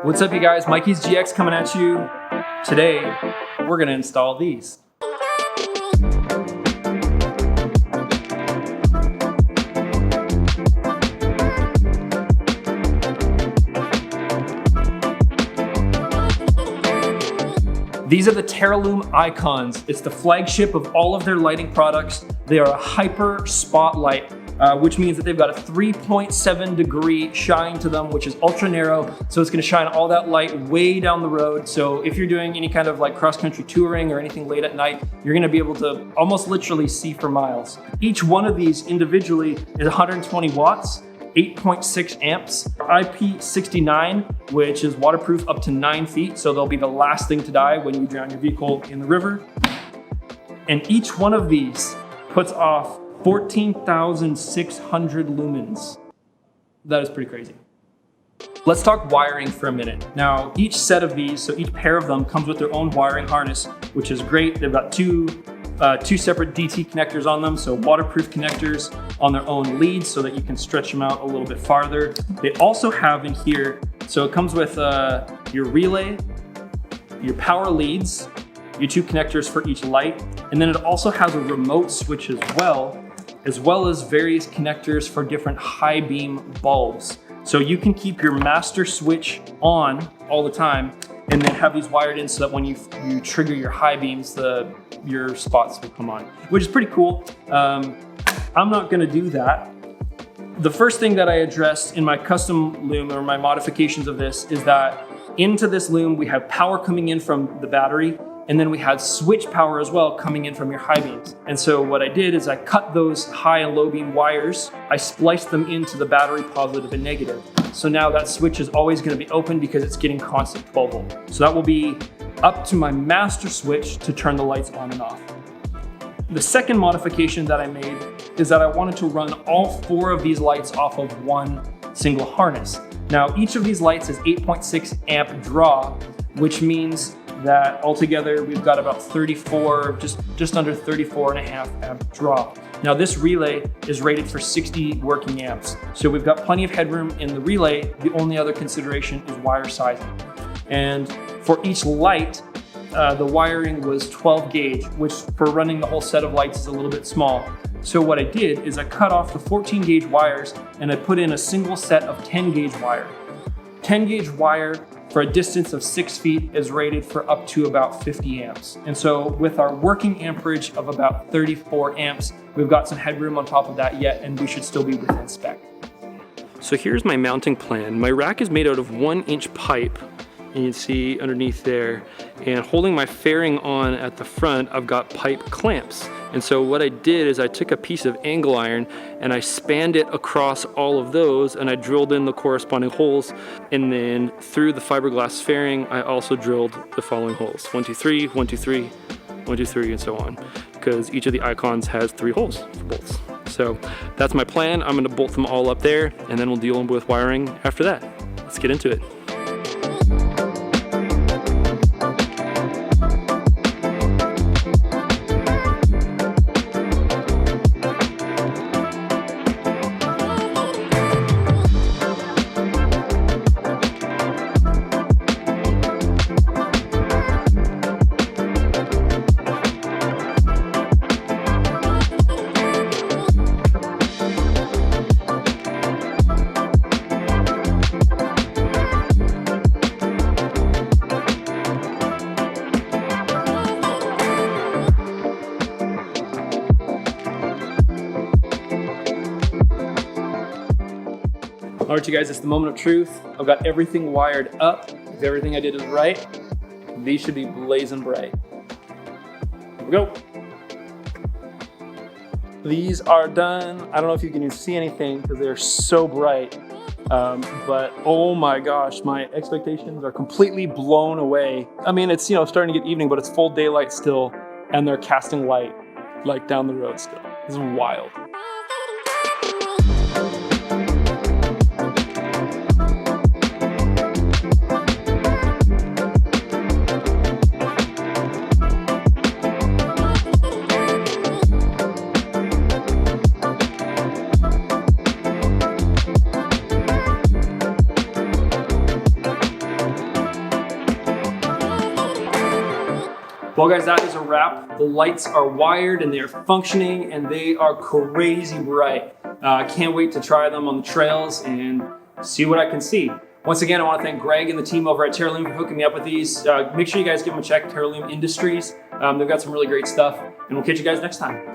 What's up, you guys? Mykee's GX coming at you. Today, we're gonna install these. These are the Teralume icons. It's the flagship of all of their lighting products. They are a hyper spotlight, which means that they've got a 3.7 degree shine to them, which is ultra narrow. So it's gonna shine all that light way down the road. So if you're doing any kind of like cross-country touring or anything late at night, you're gonna be able to almost literally see for miles. Each one of these individually is 120 watts. 8.6 amps, IP69, which is waterproof up to 9 feet, so they'll be the last thing to die when you drown your vehicle in the river. And each one of these puts off 14,600 lumens. That is pretty crazy. Let's talk wiring for a minute. Now, each set of these, so each pair of them comes with their own wiring harness, which is great. They've got two separate DT connectors on them, so waterproof connectors on their own leads so that you can stretch them out a little bit farther. They also have in here, so it comes with your relay, your power leads, your two connectors for each light, and then it also has a remote switch as well as various connectors for different high beam bulbs. So you can keep your master switch on all the time and then have these wired in so that when you trigger your high beams, your spots will come on, which is pretty cool. I'm not gonna do that. The first thing that I addressed in my custom loom or my modifications of this is that into this loom, we have power coming in from the battery, and then we had switch power as well coming in from your high beams. And so what I did is I cut those high and low beam wires, I spliced them into the battery positive and negative. So now that switch is always gonna be open because it's getting constant 12 volt. So that will be up to my master switch to turn the lights on and off. The second modification that I made is that I wanted to run all 4 of these lights off of one single harness. Now, each of these lights is 8.6 amp draw, which means that altogether we've got about 34, just under 34.5 amp draw. Now this relay is rated for 60 working amps. So we've got plenty of headroom in the relay. The only other consideration is wire sizing. And for each light, the wiring was 12 gauge, which for running the whole set of lights is a little bit small. So what I did is I cut off the 14 gauge wires and I put in a single set of 10 gauge wire. 10 gauge wire for a distance of 6 feet is rated for up to about 50 amps. And so with our working amperage of about 34 amps, we've got some headroom on top of that yet, and we should still be within spec. So here's my mounting plan. My rack is made out of 1-inch pipe, and you can see underneath there. And holding my fairing on at the front, I've got pipe clamps. And so what I did is I took a piece of angle iron and I spanned it across all of those, and I drilled in the corresponding holes. And then through the fiberglass fairing, I also drilled the following holes. 1, 2, 3, 1, 2, 3, 1, 2, 3, and so on. Because each of the icons has 3 holes for bolts. So that's my plan. I'm gonna bolt them all up there, and then we'll deal with wiring after that. Let's get into it. All right, you guys, it's the moment of truth. I've got everything wired up. If everything I did is right, these should be blazing bright. Here we go. These are done. I don't know if you can even see anything because they're so bright, but oh my gosh, my expectations are completely blown away. I mean, it's, starting to get evening, but it's full daylight still, and they're casting light like down the road still. This is wild. Well guys, that is a wrap. The lights are wired and they are functioning and they are crazy bright. Can't wait to try them on the trails and see what I can see. Once again, I want to thank Greg and the team over at Teralume for hooking me up with these. Make sure you guys give them a check, Teralume Industries. They've got some really great stuff, and we'll catch you guys next time.